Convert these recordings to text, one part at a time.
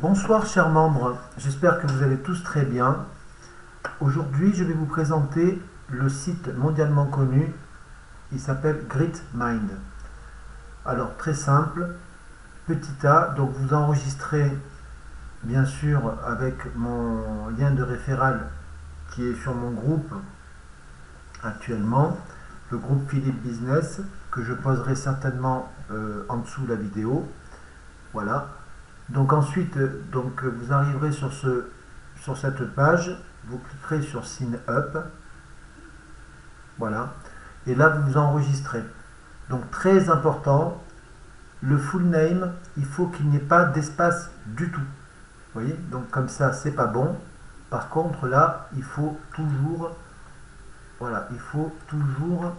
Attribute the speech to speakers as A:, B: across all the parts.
A: Bonsoir chers membres, j'espère que vous allez tous très bien. Aujourd'hui je vais vous présenter le site mondialement connu, il s'appelle GritMind. Alors très simple, petit a, donc vous enregistrez bien sûr avec mon lien de référent qui est sur mon groupe actuellement, le groupe Philippe Business, que je poserai certainement en dessous de la vidéo. Voilà. Donc ensuite, vous arriverez sur cette page, vous cliquerez sur Sign Up, voilà, et là vous vous enregistrez. Donc très important, le full name, il faut qu'il n'y ait pas d'espace du tout. Vous voyez, donc comme ça c'est pas bon. Par contre là, il faut toujours, voilà, il faut toujours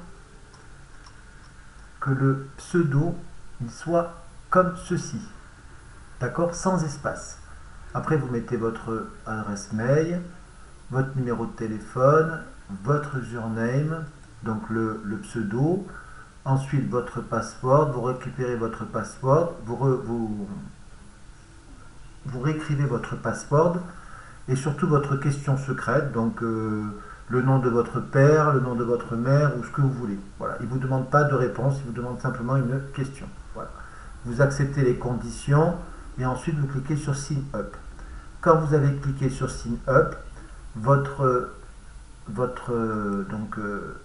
A: que le pseudo il soit comme ceci. D'accord, sans espace. Après, vous mettez votre adresse mail, votre numéro de téléphone, votre username, donc le pseudo. Ensuite, votre password. Vous récupérez votre password. Vous réécrivez votre password. Et surtout votre question secrète. Donc, le nom de votre père, le nom de votre mère, ou ce que vous voulez. Voilà. Il ne vous demande pas de réponse. Il vous demande simplement une question. Voilà. Vous acceptez les conditions. Et ensuite vous cliquez sur Sign Up. Quand vous avez cliqué sur Sign Up,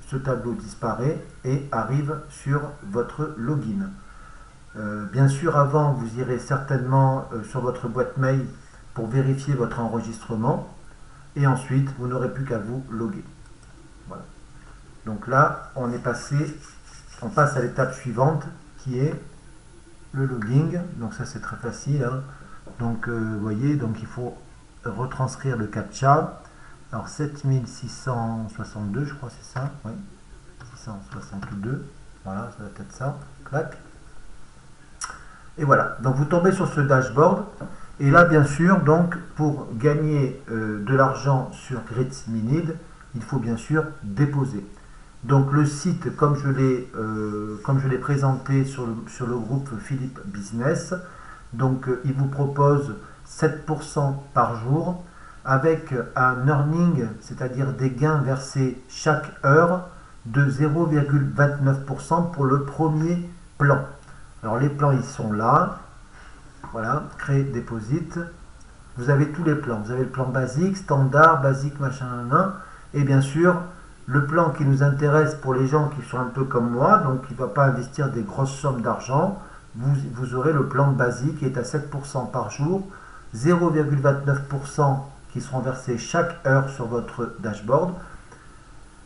A: ce tableau disparaît et arrive sur votre login. Bien sûr, avant, vous irez certainement sur votre boîte mail pour vérifier votre enregistrement et ensuite vous n'aurez plus qu'à vous loguer. Voilà. Donc là, on passe à l'étape suivante qui est le logging. Donc ça c'est très facile, hein. Donc vous voyez, donc il faut retranscrire le captcha. Alors 7662, je crois c'est ça, oui, 662, voilà, ça va être ça, clac. Et voilà, donc vous tombez sur ce dashboard et là bien sûr, donc pour gagner de l'argent sur GritMind, il faut bien sûr déposer. Donc le site, comme je l'ai présenté sur le groupe Philippe Business, donc il vous propose 7% par jour avec un earning, c'est-à-dire des gains versés chaque heure de 0,29% pour le premier plan. Alors les plans ils sont là, voilà, créer deposit. Vous avez tous les plans, vous avez le plan basique, standard, basique, machin, et bien sûr le plan qui nous intéresse pour les gens qui sont un peu comme moi, donc qui ne va pas investir des grosses sommes d'argent, vous aurez le plan basique qui est à 7% par jour, 0,29% qui seront versés chaque heure sur votre dashboard,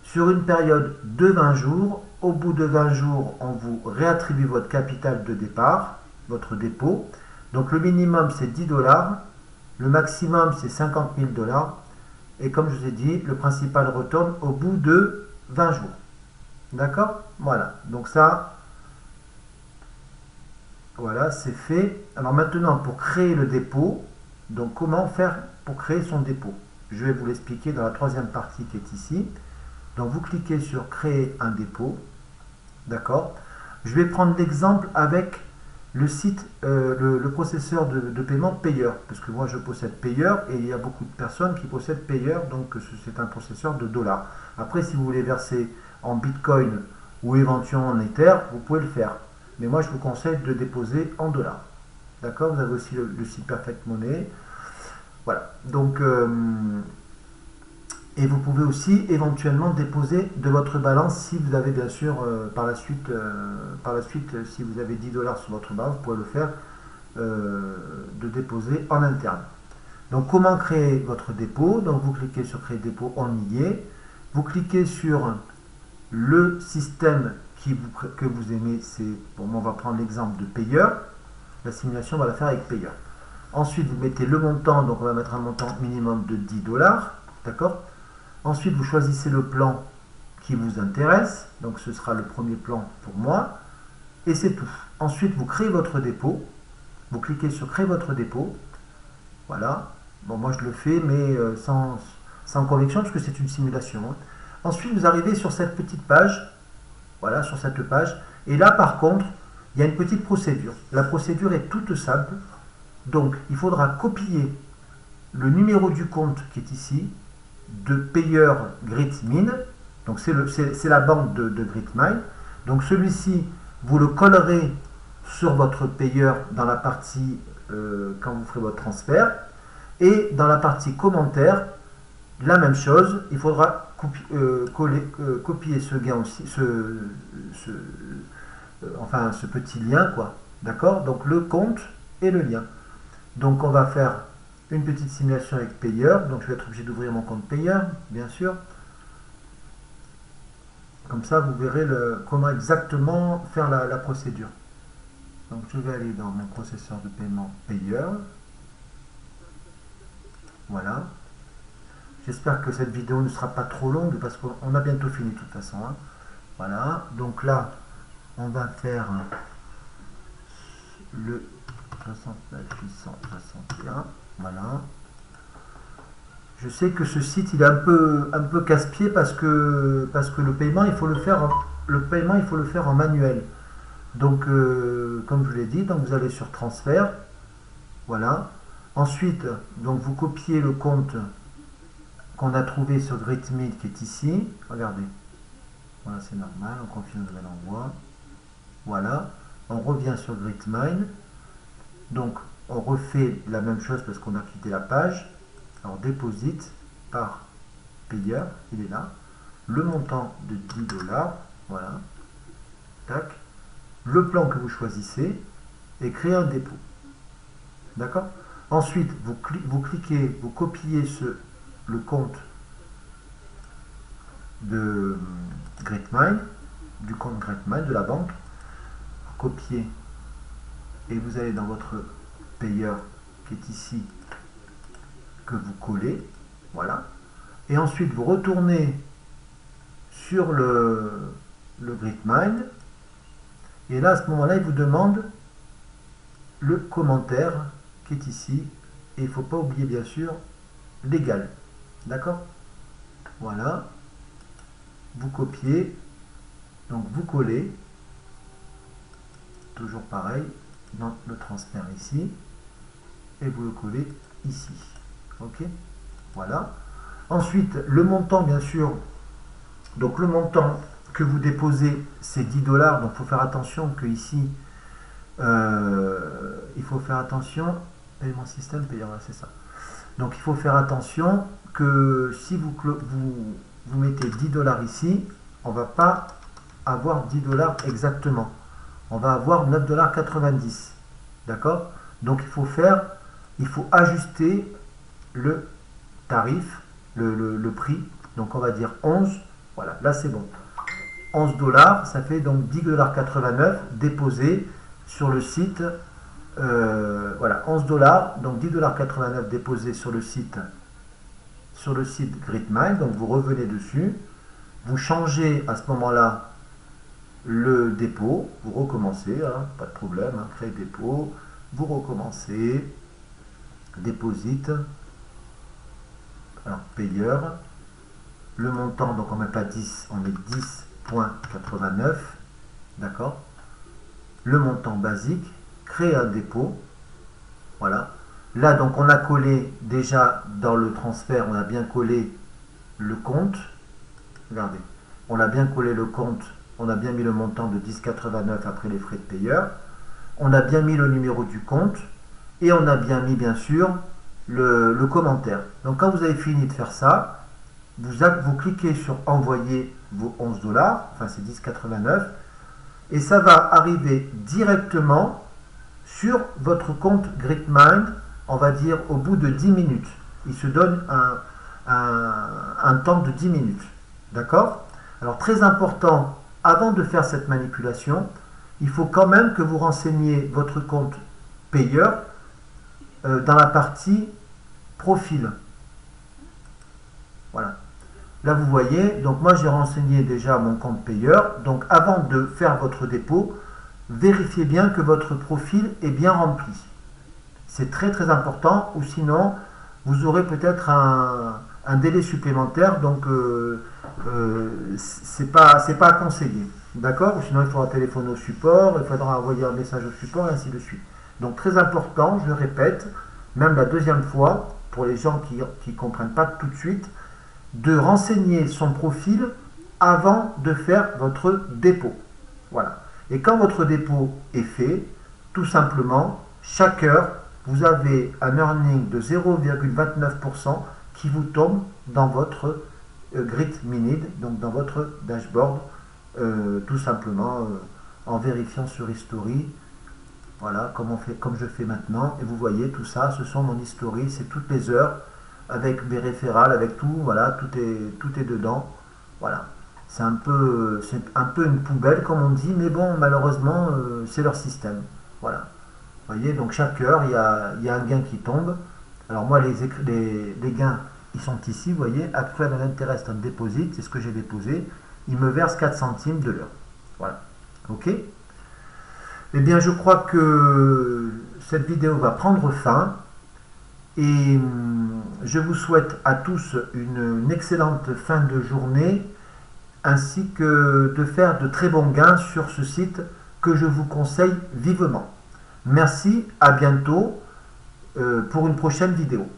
A: sur une période de 20 jours. Au bout de 20 jours, on vous réattribue votre capital de départ, votre dépôt. Donc le minimum c'est 10 $, le maximum c'est 50 000 $. Et comme je vous ai dit, le principal retourne au bout de 20 jours. D'accord? Voilà. Donc ça, voilà, c'est fait. Alors maintenant, pour créer le dépôt, donc comment faire pour créer son dépôt? Je vais vous l'expliquer dans la troisième partie qui est ici. Donc vous cliquez sur créer un dépôt. D'accord? Je vais prendre l'exemple avec le site, le processeur de paiement Payer, parce que moi je possède Payer et il y a beaucoup de personnes qui possèdent Payer, donc c'est un processeur de dollars. Après, si vous voulez verser en Bitcoin ou éventuellement en Ether, vous pouvez le faire. Mais moi je vous conseille de déposer en dollars. D'accord? Vous avez aussi le site Perfect Money. Voilà. Donc, et vous pouvez aussi éventuellement déposer de votre balance si vous avez bien sûr par la suite si vous avez 10 $ sur votre balance, vous pouvez le faire de déposer en interne. Donc comment créer votre dépôt? Donc vous cliquez sur créer dépôt, on y est. Vous cliquez sur le système que vous aimez. C'est bon, on va prendre l'exemple de Payer. La simulation on va la faire avec Payer. Ensuite vous mettez le montant, donc on va mettre un montant minimum de 10 $. D'accord? Ensuite, vous choisissez le plan qui vous intéresse. Donc, ce sera le premier plan pour moi. Et c'est tout. Ensuite, vous créez votre dépôt. Vous cliquez sur créer votre dépôt. Voilà. Bon, moi, je le fais, mais sans conviction, parce que c'est une simulation, hein. Ensuite, vous arrivez sur cette petite page. Voilà, sur cette page. Et là, par contre, il y a une petite procédure. La procédure est toute simple. Donc, il faudra copier le numéro du compte qui est ici, de payeur Gritmine. Donc, c'est la banque de Gritmine. Donc, celui-ci, vous le collerez sur votre payeur dans la partie quand vous ferez votre transfert. Et dans la partie commentaire, la même chose, il faudra copier ce gain aussi, enfin ce petit lien, quoi. D'accord? Donc le compte et le lien. Donc on va faire une petite simulation avec payeur. Donc je vais être obligé d'ouvrir mon compte payeur, bien sûr. Comme ça, vous verrez comment exactement faire la procédure. Donc je vais aller dans mon processeur de paiement payeur. Voilà. J'espère que cette vidéo ne sera pas trop longue parce qu'on a bientôt fini de toute façon. Hein. Voilà. Donc là, on va faire le 69 861. Voilà. Je sais que ce site il est un peu casse-pied parce que le paiement il faut le faire en manuel. Donc comme je vous l'ai dit, donc vous allez sur transfert. Voilà. Ensuite, donc vous copiez le compte qu'on a trouvé sur Gritmine qui est ici. Regardez. Voilà, c'est normal. On confirme le nouvel envoi. Voilà. On revient sur Gritmine. Donc, on refait la même chose parce qu'on a quitté la page. Alors, déposite par payeur. Il est là. Le montant de 10 $. Voilà. Tac. Le plan que vous choisissez et créer un dépôt. D'accord? Ensuite, vous cliquez, vous copiez le compte de Gritmine, du compte Gritmine de la banque. Vous copiez et vous allez dans votre payeur qui est ici, que vous collez. Voilà. Et ensuite, vous retournez sur le Gritmine. Et là, à ce moment-là, il vous demande le commentaire qui est ici. Et il ne faut pas oublier, bien sûr, l'égal. D'accord? Voilà. Vous copiez. Donc, vous collez. Toujours pareil. Dans le transfert ici. Et vous le collez ici. OK? Voilà. Ensuite, le montant, bien sûr. Donc, le montant que vous déposez, c'est 10 $. Donc, il faut faire attention que ici, il faut faire attention. Paiement système, payeur, c'est ça. Donc, il faut faire attention que si vous mettez 10 $ ici, on ne va pas avoir 10 $ exactement. On va avoir 9,90 $. D'accord? Donc, il faut ajuster le tarif, le prix. Donc, on va dire 11. Voilà, là, c'est bon. 11 $, ça fait donc 10,89 $ déposés sur le site. Voilà, 11 $, donc 10,89 $ déposés sur le site Gritmine. Donc vous revenez dessus, vous changez à ce moment-là le dépôt, vous recommencez, hein, pas de problème, hein, créer dépôt, vous recommencez, déposite, alors payeur, le montant, donc on ne met pas 10, on met 10,89, d'accord, le montant basique, créer un dépôt, voilà. Là, donc, on a collé déjà dans le transfert, on a bien collé le compte. Regardez, on a bien collé le compte, on a bien mis le montant de 10,89 après les frais de payeur. On a bien mis le numéro du compte et on a bien mis, bien sûr, le commentaire. Donc, quand vous avez fini de faire ça, vous cliquez sur envoyer vos 11 $, enfin, c'est 10,89, et ça va arriver directement sur votre compte Gritmine, on va dire au bout de 10 minutes. Il se donne un temps de 10 minutes. D'accord? Alors très important, avant de faire cette manipulation, il faut quand même que vous renseigniez votre compte payeur dans la partie profil. Voilà. Là vous voyez, donc moi j'ai renseigné déjà mon compte payeur. Donc avant de faire votre dépôt, vérifiez bien que votre profil est bien rempli. C'est très très important, ou sinon vous aurez peut-être un délai supplémentaire, donc c'est pas à conseiller. D'accord? Ou sinon il faudra téléphoner au support, il faudra envoyer un message au support, et ainsi de suite. Donc très important, je répète, même la deuxième fois, pour les gens qui ne comprennent pas tout de suite, de renseigner son profil avant de faire votre dépôt. Voilà. Et quand votre dépôt est fait, tout simplement, chaque heure, vous avez un earning de 0,29% qui vous tombe dans votre grid minid, donc dans votre dashboard, tout simplement en vérifiant sur History. Voilà, comme je fais maintenant. Et vous voyez, tout ça, ce sont mon history, c'est toutes les heures, avec mes référals, avec tout, voilà, tout est dedans. Voilà. C'est un peu une poubelle, comme on dit, mais bon, malheureusement, c'est leur système. Voilà. Vous voyez, donc chaque heure, il y a un gain qui tombe. Alors moi, les gains, ils sont ici, vous voyez, actuel and interest on deposit, c'est ce que j'ai déposé. Il me verse 4 centimes de l'heure. Voilà. OK? Eh bien, je crois que cette vidéo va prendre fin et je vous souhaite à tous une excellente fin de journée ainsi que de faire de très bons gains sur ce site que je vous conseille vivement. Merci, à bientôt pour une prochaine vidéo.